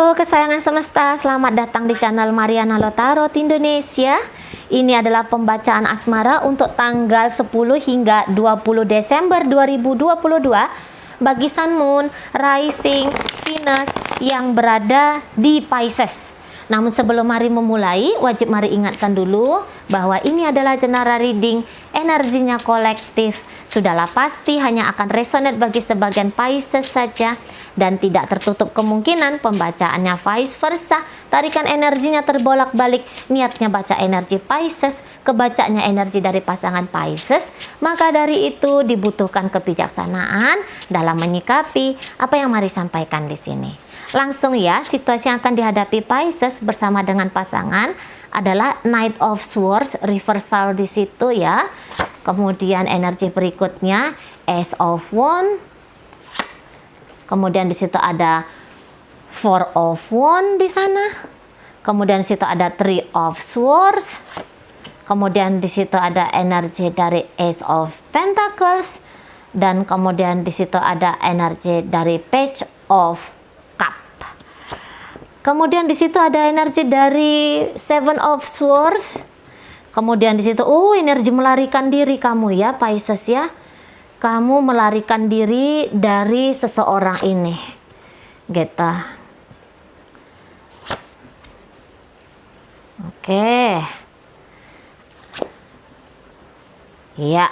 Halo kesayangan semesta, selamat datang di channel Mariana Lotarot Indonesia. Ini adalah pembacaan asmara untuk tanggal 10 hingga 20 Desember 2022 bagi Sun, Moon, Rising, Venus yang berada di Pisces. Namun sebelum mari memulai, wajib mari ingatkan dulu bahwa ini adalah general reading, energinya kolektif. Sudahlah pasti hanya akan resonate bagi sebagian Pisces saja dan tidak tertutup kemungkinan pembacaannya vice versa. Tarikan energinya terbolak-balik, niatnya baca energi Pisces, kebacanya energi dari pasangan Pisces. Maka dari itu dibutuhkan kebijaksanaan dalam menyikapi apa yang mari sampaikan di sini. Langsung ya, situasi yang akan dihadapi Pisces bersama dengan pasangan adalah Knight of Swords, reversal di situ ya. Kemudian energi berikutnya Ace of Wands. Kemudian di situ ada Four of Wands di sana. Kemudian di situ ada Three of Swords. Kemudian di situ ada energi dari Ace of Pentacles dan kemudian di situ ada energi dari Page of Cup. Kemudian di situ ada energi dari Seven of Swords. Kemudian di situ energi melarikan diri kamu ya Pisces ya. Kamu melarikan diri dari seseorang ini. Gitu. Oke. Ya.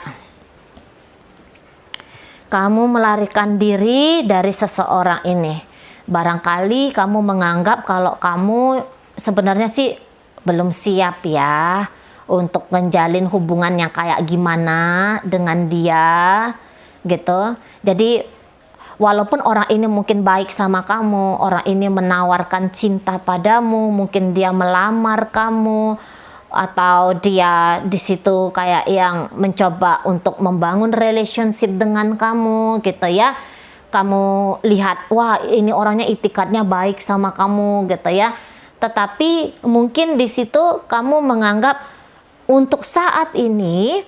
Kamu melarikan diri dari seseorang ini. Barangkali kamu menganggap kalau kamu sebenarnya sih belum siap ya untuk menjalin hubungan yang kayak gimana dengan dia gitu. Jadi walaupun orang ini mungkin baik sama kamu, orang ini menawarkan cinta padamu, mungkin dia melamar kamu atau dia di situ kayak yang mencoba untuk membangun relationship dengan kamu gitu ya. Kamu lihat, wah ini orangnya itikadnya baik sama kamu gitu ya. Tetapi mungkin di situ kamu menganggap untuk saat ini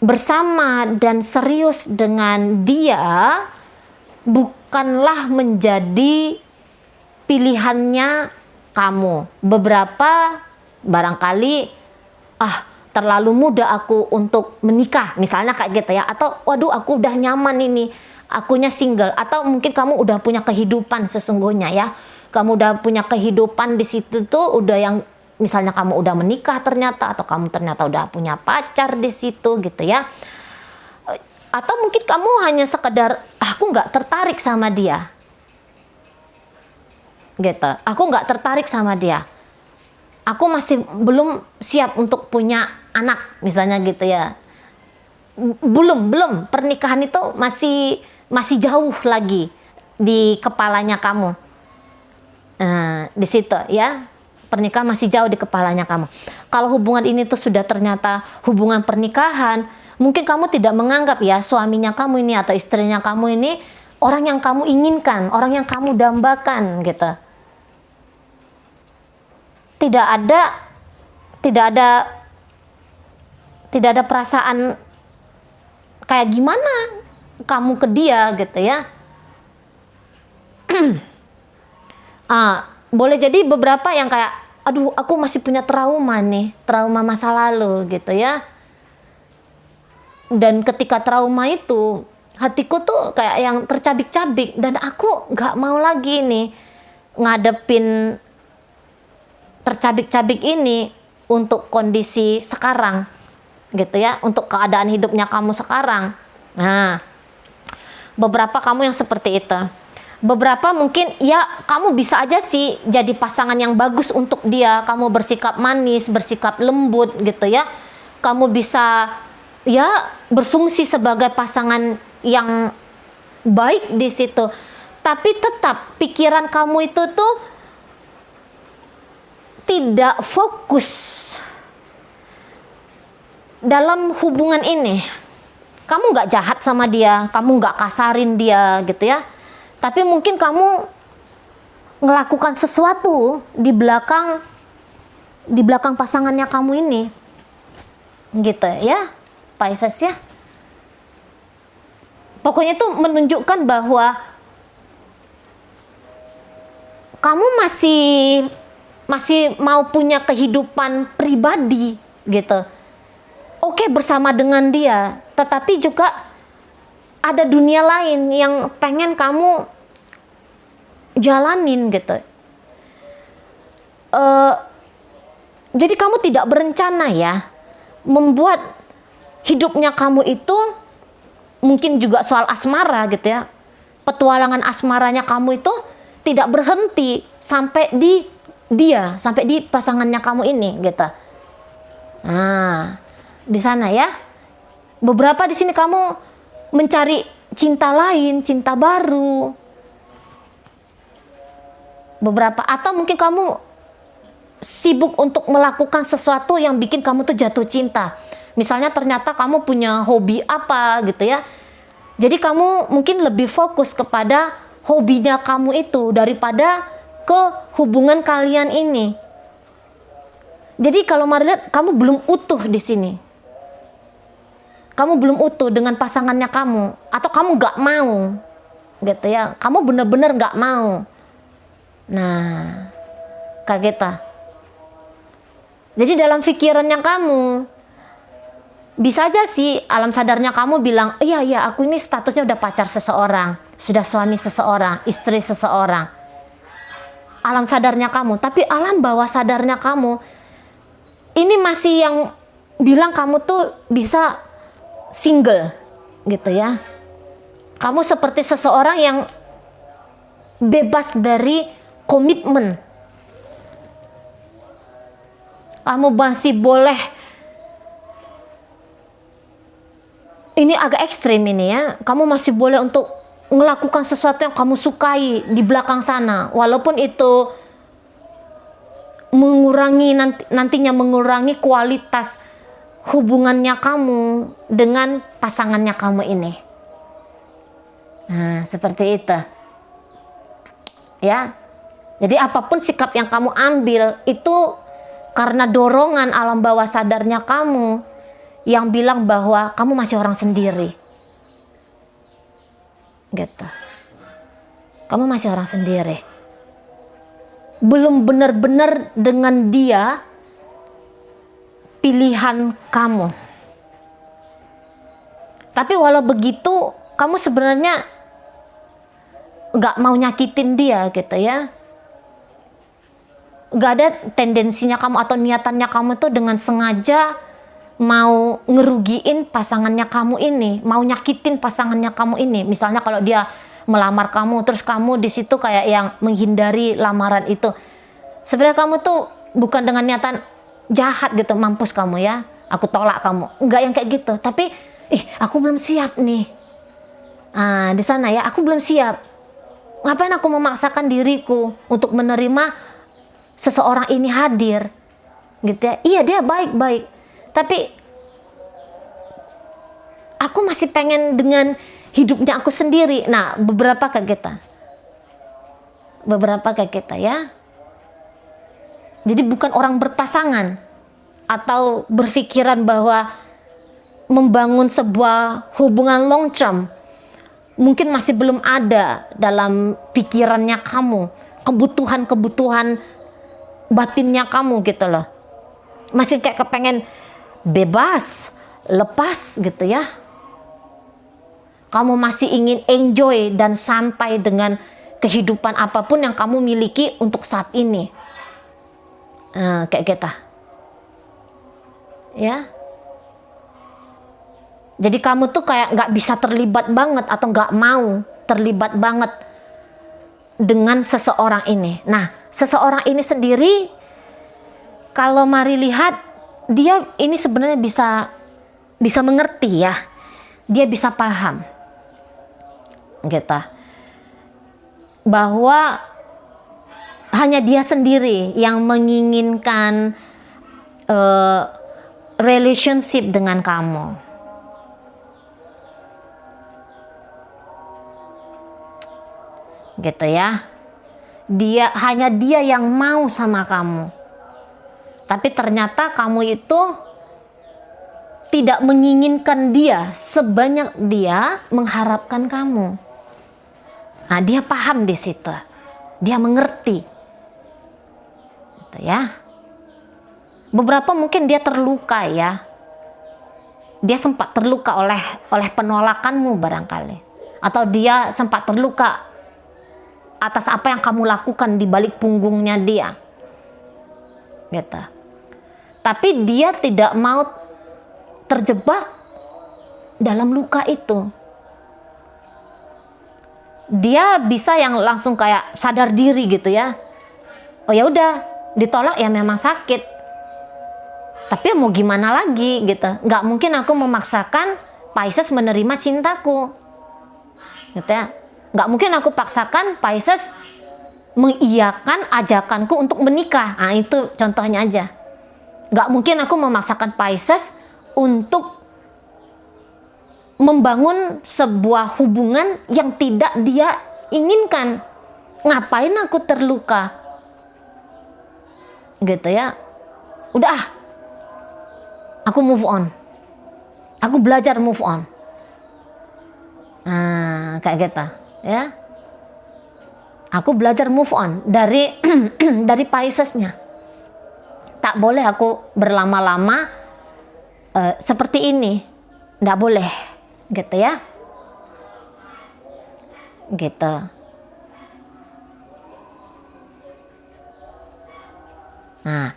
bersama dan serius dengan dia bukanlah menjadi pilihannya kamu. Beberapa barangkali terlalu muda aku untuk menikah misalnya kayak gitu ya, atau waduh aku udah nyaman ini, akunya single, atau mungkin kamu udah punya kehidupan sesungguhnya ya. Kamu udah punya kehidupan di situ tuh udah yang misalnya kamu udah menikah ternyata, atau kamu ternyata udah punya pacar di situ gitu ya. Atau mungkin kamu hanya sekedar aku nggak tertarik sama dia. Gitu. Aku nggak tertarik sama dia. Aku masih belum siap untuk punya anak misalnya gitu ya. Belum pernikahan itu masih jauh lagi di kepalanya kamu. Di situ ya. Pernikahan masih jauh di kepalanya kamu. Kalau hubungan ini tuh sudah ternyata hubungan pernikahan, mungkin kamu tidak menganggap ya suaminya kamu ini atau istrinya kamu ini orang yang kamu inginkan, orang yang kamu dambakan gitu. Tidak ada perasaan kayak gimana kamu ke dia gitu ya. Boleh jadi beberapa yang kayak aduh aku masih punya trauma nih, trauma masa lalu gitu ya. Dan ketika trauma itu hatiku tuh kayak yang tercabik-cabik dan aku nggak mau lagi nih ngadepin tercabik-cabik ini untuk kondisi sekarang gitu ya, untuk keadaan hidupnya kamu sekarang. Nah, beberapa kamu yang seperti itu. Beberapa mungkin ya kamu bisa aja sih jadi pasangan yang bagus untuk dia. Kamu bersikap manis, bersikap lembut gitu ya. Kamu bisa ya berfungsi sebagai pasangan yang baik di situ. Tapi tetap pikiran kamu itu tuh tidak fokus dalam hubungan ini. Kamu nggak jahat sama dia, kamu nggak kasarin dia gitu ya. Tapi mungkin kamu melakukan sesuatu di belakang pasangannya kamu ini. Gitu ya, Pisces ya. Pokoknya itu menunjukkan bahwa kamu masih mau punya kehidupan pribadi gitu. Oke, bersama dengan dia, tetapi juga ada dunia lain yang pengen kamu jalanin gitu. Jadi kamu tidak berencana ya membuat hidupnya kamu itu, mungkin juga soal asmara gitu ya, petualangan asmaranya kamu itu tidak berhenti sampai di dia, sampai di pasangannya kamu ini gitu. Nah, di sana ya, beberapa di sini kamu mencari cinta lain, cinta baru. Beberapa, atau mungkin kamu sibuk untuk melakukan sesuatu yang bikin kamu tuh jatuh cinta. Misalnya ternyata kamu punya hobi apa gitu ya. Jadi kamu mungkin lebih fokus kepada hobinya kamu itu daripada ke hubungan kalian ini. Jadi kalau Mari lihat, kamu belum utuh di sini. Kamu belum utuh dengan pasangannya kamu, atau kamu gak mau gitu ya. Kamu bener-bener gak mau. Nah, kayak gitu. Jadi dalam pikirannya kamu, bisa aja sih alam sadarnya kamu bilang, iya aku ini statusnya udah pacar seseorang, sudah suami seseorang, istri seseorang. Alam sadarnya kamu, tapi alam bawah sadarnya kamu ini masih yang bilang kamu tuh bisa single gitu ya. Kamu seperti seseorang yang bebas dari komitmen. Kamu masih boleh, ini agak ekstrim ini ya, kamu masih boleh untuk melakukan sesuatu yang kamu sukai di belakang sana, walaupun itu mengurangi nantinya mengurangi kualitas hubungannya kamu dengan pasangannya kamu ini. Nah, seperti itu ya. Jadi apapun sikap yang kamu ambil itu karena dorongan alam bawah sadarnya kamu yang bilang bahwa kamu masih orang sendiri gitu. Kamu masih orang sendiri, belum benar-benar dengan dia pilihan kamu. Tapi walau begitu, kamu sebenarnya gak mau nyakitin dia gitu ya. Gak ada tendensinya kamu atau niatannya kamu tuh dengan sengaja mau ngerugiin pasangannya kamu ini, mau nyakitin pasangannya kamu ini. Misalnya kalau dia melamar kamu, terus kamu di situ kayak yang menghindari lamaran itu. Sebenarnya kamu tuh bukan dengan niatan jahat gitu, mampus kamu ya, aku tolak kamu. Enggak yang kayak gitu, tapi aku belum siap nih. Di sana ya, aku belum siap. Ngapain aku memaksakan diriku untuk menerima seseorang ini hadir gitu ya. Iya, dia baik-baik, tapi aku masih pengen dengan hidupnya aku sendiri. Nah, beberapa kayak kita ya. Jadi bukan orang berpasangan atau berpikiran bahwa membangun sebuah hubungan long term mungkin masih belum ada dalam pikirannya kamu, kebutuhan batinnya kamu gitu loh. Masih kayak kepengen bebas, lepas gitu ya. Kamu masih ingin enjoy dan santai dengan kehidupan apapun yang kamu miliki untuk saat ini. Kayak kita ya. Jadi kamu tuh kayak gak bisa terlibat banget atau gak mau terlibat banget dengan seseorang ini. Nah, seseorang ini sendiri kalau Mari lihat, dia ini sebenarnya bisa mengerti ya. Dia bisa paham gitu, bahwa hanya dia sendiri yang menginginkan relationship dengan kamu. Gitu ya. Hanya dia yang mau sama kamu. Tapi ternyata kamu itu tidak menginginkan dia sebanyak dia mengharapkan kamu. Nah, dia paham di situ. dia mengerti, gitu ya. Beberapa mungkin dia terluka ya, dia sempat terluka oleh penolakanmu barangkali, atau dia sempat terluka atas apa yang kamu lakukan di balik punggungnya dia, gitu. Tapi dia tidak mau terjebak dalam luka itu. Dia bisa yang langsung kayak sadar diri gitu ya. Oh ya udah, ditolak ya memang sakit. Tapi mau gimana lagi gitu. Nggak mungkin aku memaksakan Pisces menerima cintaku, gitu ya. Nggak mungkin aku paksakan Pisces mengiyakan ajakanku untuk menikah. Nah itu contohnya aja. Nggak mungkin aku memaksakan Pisces untuk membangun sebuah hubungan yang tidak dia inginkan. Ngapain aku terluka? Gitu ya. Udah, aku move on. Aku belajar move on. Nah, kayak gitu ya. Aku belajar move on dari dari Piscesnya. Tak boleh aku berlama-lama seperti ini. Nggak boleh, gitu ya. Gitu. Nah,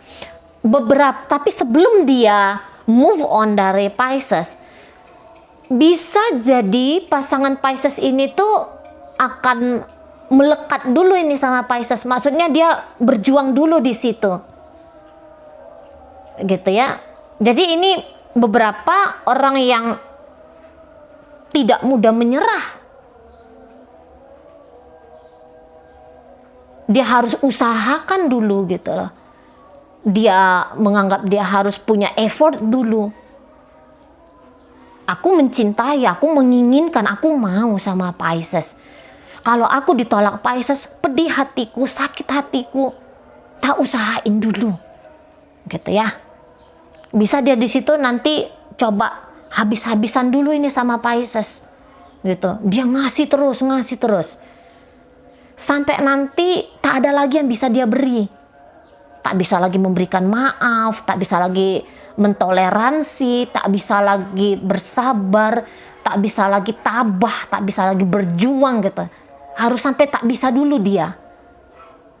tapi sebelum dia move on dari Pisces, bisa jadi pasangan Pisces ini tuh akan melekat dulu ini sama Pisces. Maksudnya dia berjuang dulu di situ, gitu ya. Jadi ini beberapa orang yang tidak mudah menyerah. Dia harus usahakan dulu gitu loh. Dia menganggap dia harus punya effort dulu. Aku mencintai, aku menginginkan, aku mau sama Pisces. Kalau aku ditolak Pisces, pedih hatiku, sakit hatiku. Tak usahain dulu, gitu ya. Bisa dia di situ nanti coba habis-habisan dulu ini sama Pisces, gitu. Dia ngasih terus, sampai nanti tak ada lagi yang bisa dia beri. Tak bisa lagi memberikan maaf, tak bisa lagi mentoleransi, tak bisa lagi bersabar, tak bisa lagi tabah, tak bisa lagi berjuang gitu. Harus sampai tak bisa dulu dia.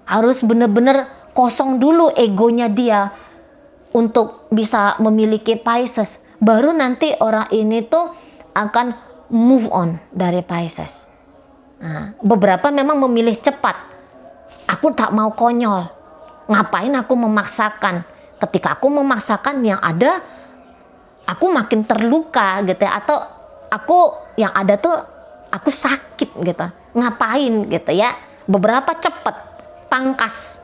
Harus bener-bener kosong dulu egonya dia untuk bisa memiliki Pisces. Baru nanti orang ini tuh akan move on dari Pisces. Nah, beberapa memang memilih cepat. Aku tak mau konyol. Ngapain aku memaksakan? Ketika aku memaksakan, yang ada aku makin terluka gitu ya. Atau aku yang ada tuh aku sakit gitu. Ngapain gitu ya. Beberapa cepat, tangkas.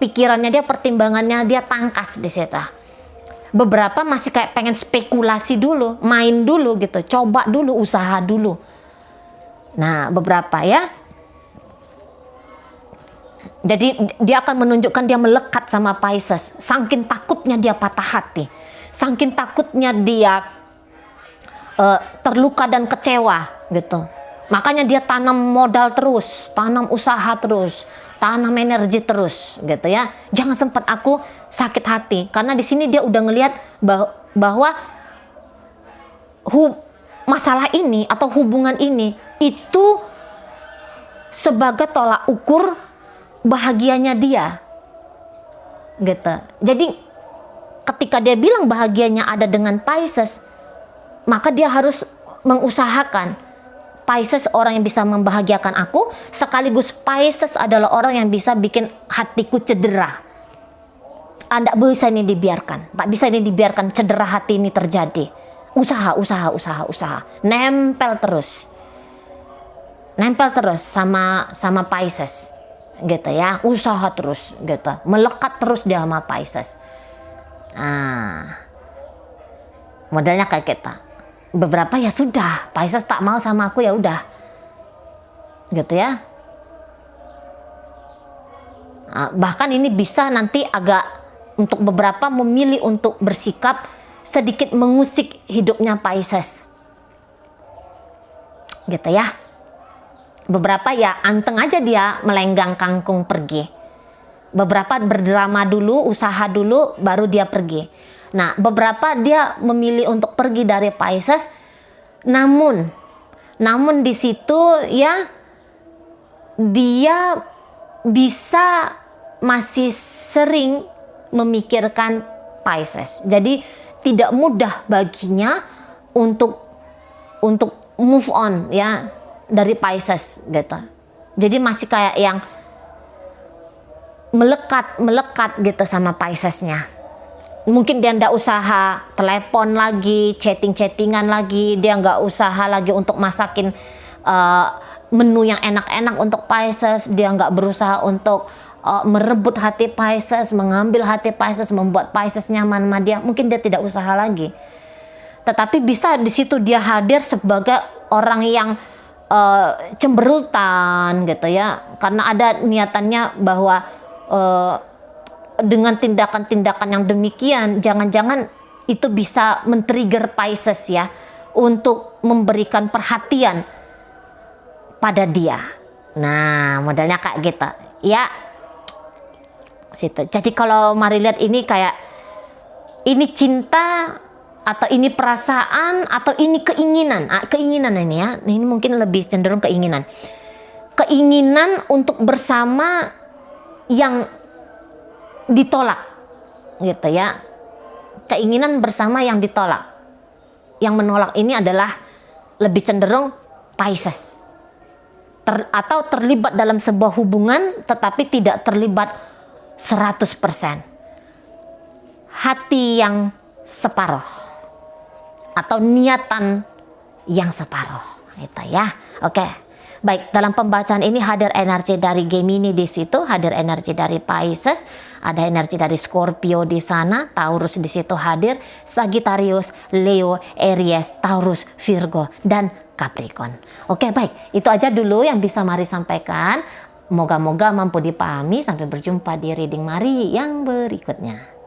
Pikirannya dia, pertimbangannya dia tangkas di situ. Beberapa masih kayak pengen spekulasi dulu, main dulu gitu, coba dulu, usaha dulu. Nah, beberapa ya. Jadi dia akan menunjukkan dia melekat sama Pisces. Saking takutnya dia patah hati, saking takutnya dia terluka dan kecewa gitu. Makanya dia tanam modal terus, tanam usaha terus, tanam energi terus, gitu ya. Jangan sempat aku sakit hati, karena di sini dia udah ngelihat bahwa masalah ini atau hubungan ini itu sebagai tolak ukur bahagianya dia, gitu. Jadi ketika dia bilang bahagianya ada dengan Pisces, maka dia harus mengusahakan. Pisces orang yang bisa membahagiakan aku, sekaligus Pisces adalah orang yang bisa bikin hatiku cedera. Anda bisa ini dibiarkan, tak bisa ini dibiarkan cedera hati ini terjadi. Usaha. Nempel terus sama Pisces, gitu ya. Usaha terus, gitu. Melekat terus dia sama Pisces. Nah, modelnya kayak kita. Beberapa ya sudah, Pisces tak mau sama aku, ya udah, gitu ya. Nah, bahkan ini bisa nanti agak untuk beberapa memilih untuk bersikap sedikit mengusik hidupnya Pisces, gitu ya. Beberapa ya anteng aja dia melenggang kangkung pergi. Beberapa berdrama dulu, usaha dulu, baru dia pergi. Nah, beberapa dia memilih untuk pergi dari Pisces, namun di situ ya dia bisa masih sering memikirkan Pisces. Jadi tidak mudah baginya untuk move on ya dari Pisces gitu. Jadi masih kayak yang melekat gitu sama Piscesnya. Mungkin dia nggak usaha telepon lagi, chattingan lagi, dia nggak usaha lagi untuk masakin menu yang enak-enak untuk Pisces, dia nggak berusaha untuk merebut hati Pisces, mengambil hati Pisces, membuat Pisces nyaman sama dia. Mungkin dia tidak usaha lagi, tetapi bisa di situ dia hadir sebagai orang yang cemberutan gitu ya, karena ada niatannya bahwa dengan tindakan-tindakan yang demikian, jangan-jangan itu bisa men-trigger Pisces ya untuk memberikan perhatian pada dia. Nah, modelnya kayak gitu ya. Situ. Jadi kalau mari lihat ini kayak ini cinta atau ini perasaan atau ini keinginan. Keinginan ini ya. Ini mungkin lebih cenderung keinginan. Keinginan untuk bersama yang ditolak gitu ya, keinginan bersama yang ditolak. Yang menolak ini adalah lebih cenderung Pisces, atau terlibat dalam sebuah hubungan tetapi tidak terlibat 100%, hati yang separuh atau niatan yang separuh gitu ya. Oke. Baik, dalam pembacaan ini hadir energi dari Gemini di situ, hadir energi dari Pisces, ada energi dari Scorpio di sana, Taurus di situ hadir, Sagittarius, Leo, Aries, Taurus, Virgo, dan Capricorn. Oke, baik, itu aja dulu yang bisa Mari sampaikan. Moga-moga mampu dipahami. Sampai berjumpa di reading Mari yang berikutnya.